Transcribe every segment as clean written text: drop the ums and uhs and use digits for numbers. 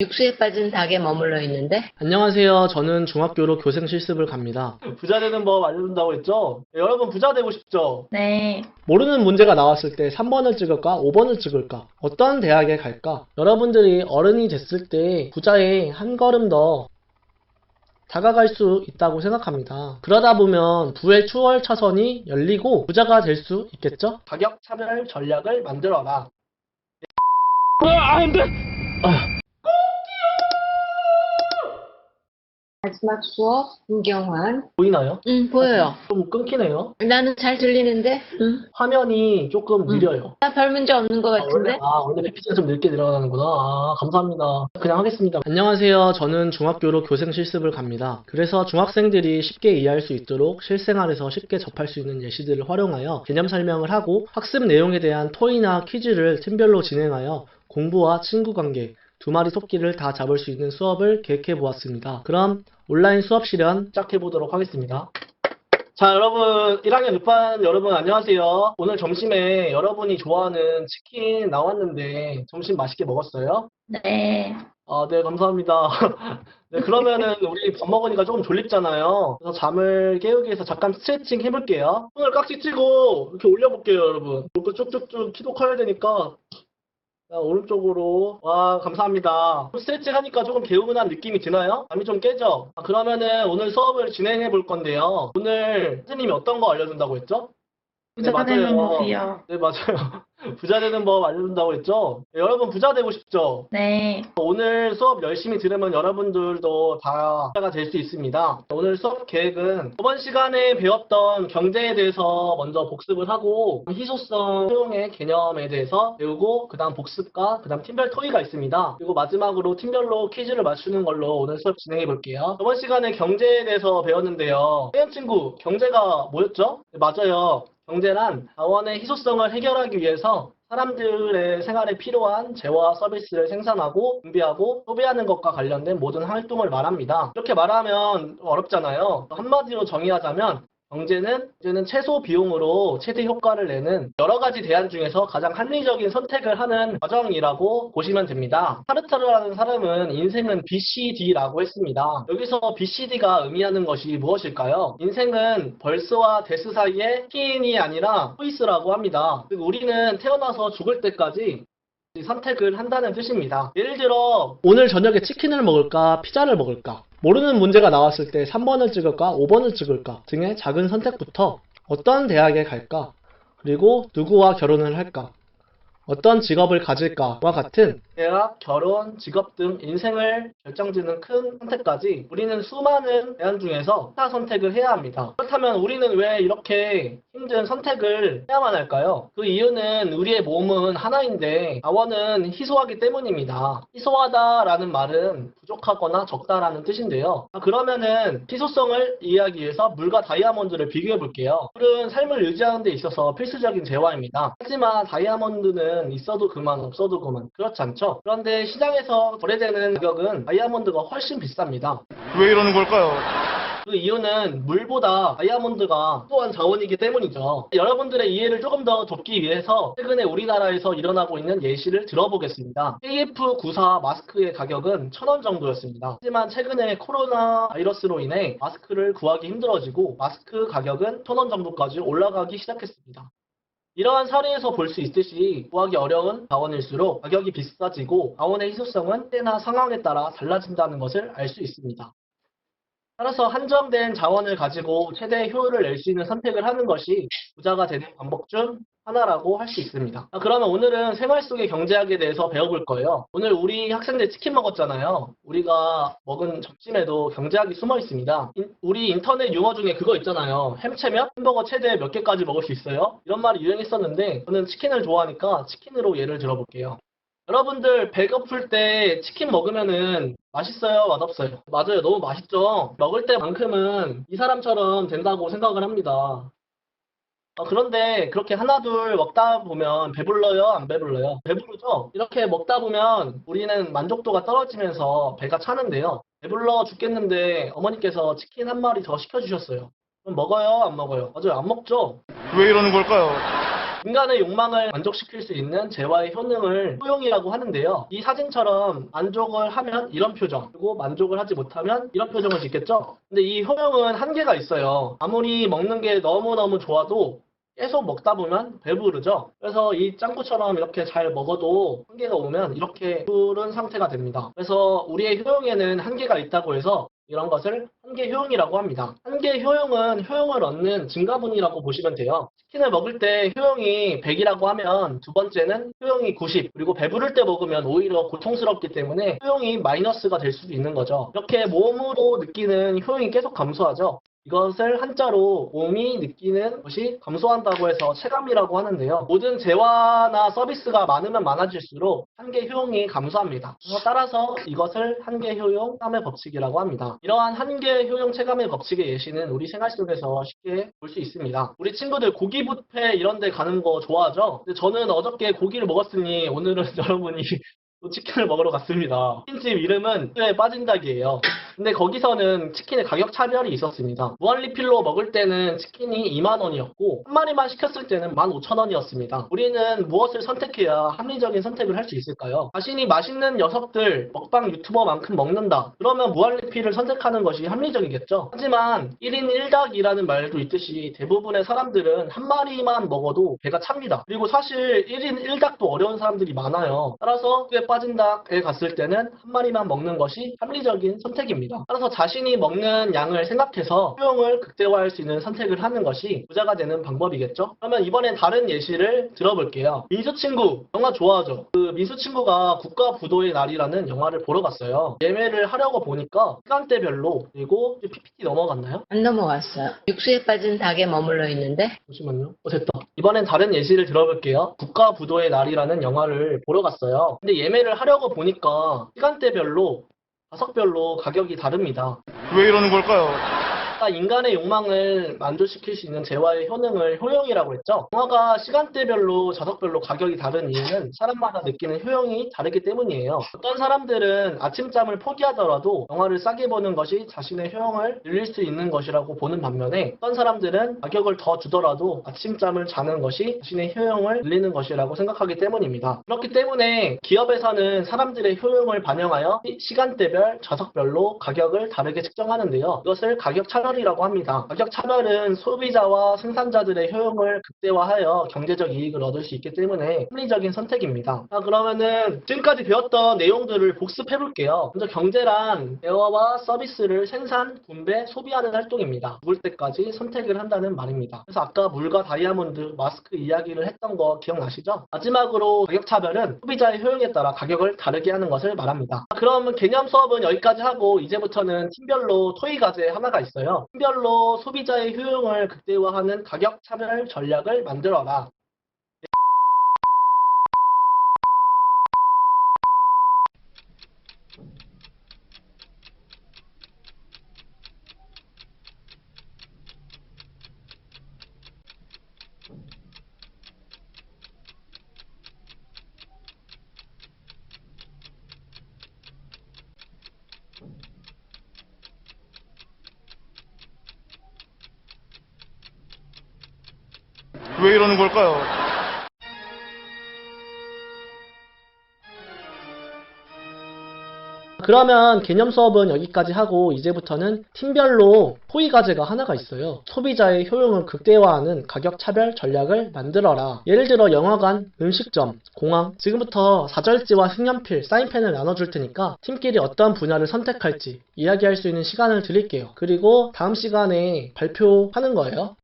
육수에 빠진 닭에 머물러 있는데? 안녕하세요. 저는 중학교로 교생 실습을 갑니다. 부자 되는 법 알려준다고 했죠? 여러분 부자 되고 싶죠? 네. 모르는 문제가 나왔을 때 3번을 찍을까? 5번을 찍을까? 어떤 대학에 갈까? 여러분들이 어른이 됐을 때 부자에 한 걸음 더 다가갈 수 있다고 생각합니다. 그러다 보면 부의 추월 차선이 열리고 부자가 될 수 있겠죠? 가격 차별 전략을 만들어라. 마지막 수업, 김경환. 보이나요? 보여요. 좀 끊기네요. 나는 잘 들리는데? 화면이 조금 느려요. 나 별 문제 없는 것 같은데? 원래 PPT가 좀 늦게 들어가는구나. 감사합니다. 그냥 하겠습니다. 안녕하세요. 저는 중학교로 교생 실습을 갑니다. 그래서 중학생들이 쉽게 이해할 수 있도록 실생활에서 쉽게 접할 수 있는 예시들을 활용하여 개념 설명을 하고 학습 내용에 대한 토의나 퀴즈를 팀별로 진행하여 공부와 친구 관계, 두 마리 토끼를 다 잡을 수 있는 수업을 계획해 보았습니다. 그럼 온라인 수업 실현 시작해보도록 하겠습니다. 자, 여러분 1학년 6반 여러분 안녕하세요. 오늘 점심에 여러분이 좋아하는 치킨 나왔는데 점심 맛있게 먹었어요? 네. 네, 감사합니다. 네, 그러면은 우리 밥 먹으니까 조금 졸립잖아요. 그래서 잠을 깨우기 위해서 잠깐 스트레칭 해볼게요. 손을 깍지 찌고 이렇게 올려볼게요, 여러분. 이렇게 쭉쭉쭉 키도 커야 되니까. 자, 오른쪽으로. 와, 감사합니다. 스트레칭 하니까 조금 개운한 느낌이 드나요? 잠이 좀 깨죠? 그러면은 오늘 수업을 진행해 볼 건데요. 오늘 선생님이 어떤 거 알려준다고 했죠? 네, 부자 되는 맞아요. 법이요. 네, 맞아요. 부자 되는 법 알려준다고 했죠? 네, 여러분 부자 되고 싶죠? 네. 오늘 수업 열심히 들으면 여러분들도 다 부자가 될 수 있습니다. 오늘 수업 계획은 저번 시간에 배웠던 경제에 대해서 먼저 복습을 하고 희소성 수용의 개념에 대해서 배우고 그 다음 복습과 그 다음 팀별 토의가 있습니다. 그리고 마지막으로 팀별로 퀴즈를 맞추는 걸로 오늘 수업 진행해 볼게요. 저번 시간에 경제에 대해서 배웠는데요. 혜연 친구, 경제가 뭐였죠? 네, 맞아요. 경제란 자원의 희소성을 해결하기 위해서 사람들의 생활에 필요한 재화와 서비스를 생산하고 준비하고 소비하는 것과 관련된 모든 활동을 말합니다. 이렇게 말하면 어렵잖아요. 한마디로 정의하자면 경제는 최소 비용으로 최대 효과를 내는 여러 가지 대안 중에서 가장 합리적인 선택을 하는 과정이라고 보시면 됩니다. 사르트르라는 사람은 인생은 BCD라고 했습니다. 여기서 BCD가 의미하는 것이 무엇일까요? 인생은 벌스와 데스 사이의 키인이 아니라 초이스라고 합니다. 즉 우리는 태어나서 죽을 때까지 선택을 한다는 뜻입니다. 예를 들어 오늘 저녁에 치킨을 먹을까? 피자를 먹을까? 모르는 문제가 나왔을 때 3번을 찍을까? 5번을 찍을까? 등의 작은 선택부터 어떤 대학에 갈까? 그리고 누구와 결혼을 할까? 어떤 직업을 가질까와 같은 대학, 결혼, 직업 등 인생을 결정짓는 큰 선택까지 우리는 수많은 대안 중에서 하나 선택을 해야 합니다. 그렇다면 우리는 왜 이렇게 힘든 선택을 해야만 할까요? 그 이유는 우리의 몸은 하나인데 자원은 희소하기 때문입니다. 희소하다라는 말은 부족하거나 적다라는 뜻인데요. 그러면은 희소성을 이해하기 위해서 물과 다이아몬드를 비교해 볼게요. 물은 삶을 유지하는 데 있어서 필수적인 재화입니다. 하지만 다이아몬드는 있어도 그만 없어도 그만 그렇지 않죠? 그런데 시장에서 거래되는 가격은 다이아몬드가 훨씬 비쌉니다. 왜 이러는 걸까요? 그 이유는 물보다 다이아몬드가 또한 자원이기 때문이죠. 여러분들의 이해를 조금 더 돕기 위해서 최근에 우리나라에서 일어나고 있는 예시를 들어보겠습니다. KF94 마스크의 가격은 1,000원 정도였습니다. 하지만 최근에 코로나 바이러스로 인해 마스크를 구하기 힘들어지고 마스크 가격은 1,000원 정도까지 올라가기 시작했습니다. 이러한 사례에서 볼 수 있듯이 구하기 어려운 자원일수록 가격이 비싸지고 자원의 희소성은 때나 상황에 따라 달라진다는 것을 알 수 있습니다. 따라서 한정된 자원을 가지고 최대의 효율을 낼 수 있는 선택을 하는 것이 부자가 되는 방법 중 하나라고 할 수 있습니다. 그러면 오늘은 생활 속의 경제학에 대해서 배워볼 거예요. 오늘 우리 학생들 치킨 먹었잖아요. 우리가 먹은 점심에도 경제학이 숨어 있습니다. 우리 인터넷 용어 중에 그거 있잖아요. 햄채면 햄버거 최대 몇 개까지 먹을 수 있어요? 이런 말이 유행했었는데 저는 치킨을 좋아하니까 치킨으로 예를 들어볼게요. 여러분들 배고플 때 치킨 먹으면은 맛있어요? 맛없어요? 맞아요. 너무 맛있죠? 먹을 때만큼은 이 사람처럼 된다고 생각을 합니다. 그런데 그렇게 하나둘 먹다 보면 배불러요? 안 배불러요? 배부르죠? 이렇게 먹다 보면 우리는 만족도가 떨어지면서 배가 차는데요. 배불러 죽겠는데 어머니께서 치킨 한 마리 더 시켜주셨어요. 그럼 먹어요? 안 먹어요? 맞아요. 안 먹죠? 왜 이러는 걸까요? 인간의 욕망을 만족시킬 수 있는 재화의 효능을 효용이라고 하는데요. 이 사진처럼 만족을 하면 이런 표정, 그리고 만족을 하지 못하면 이런 표정을 짓겠죠. 근데 이 효용은 한계가 있어요. 아무리 먹는 게 너무너무 좋아도 계속 먹다 보면 배부르죠. 그래서 이 짱구처럼 이렇게 잘 먹어도 한계가 오면 이렇게 부른 상태가 됩니다. 그래서 우리의 효용에는 한계가 있다고 해서 이런 것을 한계 효용이라고 합니다. 한계 효용은 효용을 얻는 증가분이라고 보시면 돼요. 치킨을 먹을 때 효용이 100이라고 하면 두 번째는 효용이 90, 그리고 배부를 때 먹으면 오히려 고통스럽기 때문에 효용이 마이너스가 될 수도 있는 거죠. 이렇게 몸으로 느끼는 효용이 계속 감소하죠. 이것을 한자로 몸이 느끼는 것이 감소한다고 해서 체감이라고 하는데요. 모든 재화나 서비스가 많으면 많아질수록 한계 효용이 감소합니다. 따라서 이것을 한계 효용 체감의 법칙이라고 합니다. 이러한 한계 효용 체감의 법칙의 예시는 우리 생활 속에서 쉽게 볼 수 있습니다. 우리 친구들 고기 뷔페 이런 데 가는 거 좋아하죠? 근데 저는 어저께 고기를 먹었으니 오늘은 여러분이 또 치킨을 먹으러 갔습니다. 치킨집 이름은 뼈에 빠진 닭이에요. 근데 거기서는 치킨의 가격 차별이 있었습니다. 무한리필로 먹을 때는 치킨이 2만원이었고 한 마리만 시켰을 때는 15,000원이었습니다. 우리는 무엇을 선택해야 합리적인 선택을 할 수 있을까요? 자신이 맛있는 녀석들 먹방 유튜버만큼 먹는다. 그러면 무한리필을 선택하는 것이 합리적이겠죠. 하지만 1인 1닭이라는 말도 있듯이 대부분의 사람들은 한 마리만 먹어도 배가 찹니다. 그리고 사실 1인 1닭도 어려운 사람들이 많아요. 따라서 뼈에 빠진 닭에 갔을 때는 한 마리만 먹는 것이 합리적인 선택입니다. 따라서 자신이 먹는 양을 생각해서 효용을 극대화할 수 있는 선택을 하는 것이 부자가 되는 방법이겠죠. 그러면 이번엔 다른 예시를 들어볼게요. 민수 친구 영화 좋아하죠? 그 민수 친구가 국가부도의 날이라는 영화를 보러 갔어요. 예매를 하려고 보니까 시간대별로, 그리고 PPT 넘어갔나요? 안 넘어갔어요. 육수에 빠진 닭에 머물러 있는데 잠시만요. 됐다. 이번엔 다른 예시를 들어볼게요. 국가부도의 날이라는 영화를 보러 갔어요. 근데 예매를 하려고 보니까 시간대별로, 좌석별로 가격이 다릅니다. 왜 이러는 걸까요? 아까 인간의 욕망을 만족시킬 수 있는 재화의 효능을 효용이라고 했죠. 영화가 시간대별로, 좌석별로 가격이 다른 이유는 사람마다 느끼는 효용이 다르기 때문이에요. 어떤 사람들은 아침잠을 포기하더라도 영화를 싸게 보는 것이 자신의 효용을 늘릴 수 있는 것이라고 보는 반면에 어떤 사람들은 가격을 더 주더라도 아침잠을 자는 것이 자신의 효용을 늘리는 것이라고 생각하기 때문입니다. 그렇기 때문에 기업에서는 사람들의 효용을 반영하여 시간대별, 좌석별로 가격을 다르게 측정하는데요. 이것을 가격 차별이라고 합니다. 가격 차별은 소비자와 생산자들의 효용을 극대화하여 경제적 이익을 얻을 수 있기 때문에 합리적인 선택입니다. 자, 그러면은 지금까지 배웠던 내용들을 복습해 볼게요. 먼저 경제란 대화와 서비스를 생산, 분배, 소비하는 활동입니다. 죽을 때까지 선택을 한다는 말입니다. 그래서 아까 물과 다이아몬드, 마스크 이야기를 했던 거 기억나시죠? 마지막으로 가격 차별은 소비자의 효용에 따라 가격을 다르게 하는 것을 말합니다. 자, 그럼 개념 수업은 여기까지 하고 이제부터는 팀별로 토의 과제 하나가 있어요. 팀별로 소비자의 효용을 극대화하는 가격 차별 전략을 만들어라. 왜 이러는 걸까요? 그러면 개념 수업은 여기까지 하고 이제부터는 팀별로 토의 과제가 하나가 있어요. 소비자의 효용을 극대화하는 가격 차별 전략을 만들어라. 예를 들어 영화관, 음식점, 공항, 지금부터 사절지와 색연필, 사인펜을 나눠줄 테니까 팀끼리 어떤 분야를 선택할지 이야기할 수 있는 시간을 드릴게요. 그리고 다음 시간에 발표하는 거예요.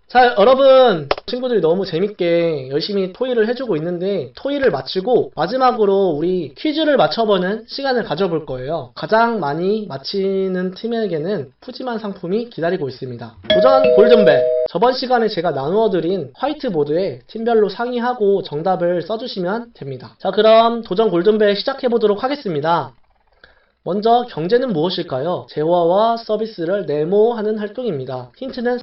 자, 여러분, 친구들이 너무 재밌게 열심히 토의를 해주고 있는데 토의를 마치고 마지막으로 우리 퀴즈를 맞춰보는 시간을 가져볼 거예요. 가장 많이 맞히는 팀에게는 푸짐한 상품이 기다리고 있습니다. 도전 골든벨! 저번 시간에 제가 나누어드린 화이트보드에 팀별로 상의하고 정답을 써주시면 됩니다. 자, 그럼 도전 골든벨 시작해보도록 하겠습니다. 먼저 경제는 무엇일까요? 재화와 서비스를 네모하는 활동입니다. 힌트는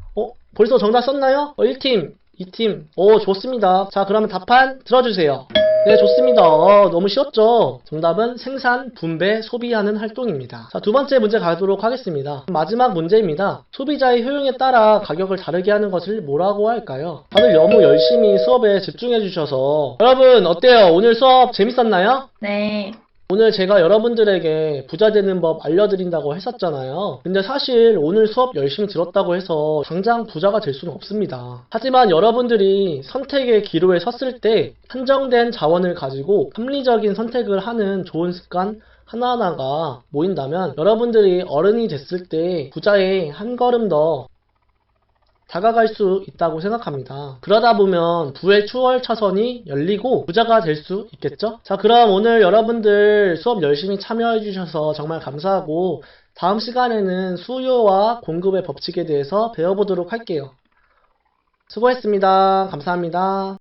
벌써 정답 썼나요? 1팀, 2팀. 오, 좋습니다. 자, 그러면 답판 들어주세요. 네, 좋습니다. 너무 쉬웠죠? 정답은 생산, 분배, 소비하는 활동입니다. 자, 두 번째 문제 가도록 하겠습니다. 마지막 문제입니다. 소비자의 효용에 따라 가격을 다르게 하는 것을 뭐라고 할까요? 다들 너무 열심히 수업에 집중해 주셔서 여러분 어때요? 오늘 수업 재밌었나요? 네. 오늘 제가 여러분들에게 부자 되는 법 알려드린다고 했었잖아요. 근데 사실 오늘 수업 열심히 들었다고 해서 당장 부자가 될 수는 없습니다. 하지만 여러분들이 선택의 기로에 섰을 때 한정된 자원을 가지고 합리적인 선택을 하는 좋은 습관 하나하나가 모인다면 여러분들이 어른이 됐을 때 부자에 한 걸음 더 다가갈 수 있다고 생각합니다. 그러다 보면 부의 추월 차선이 열리고 부자가 될 수 있겠죠? 자, 그럼 오늘 여러분들 수업 열심히 참여해 주셔서 정말 감사하고 다음 시간에는 수요와 공급의 법칙에 대해서 배워보도록 할게요. 수고했습니다. 감사합니다.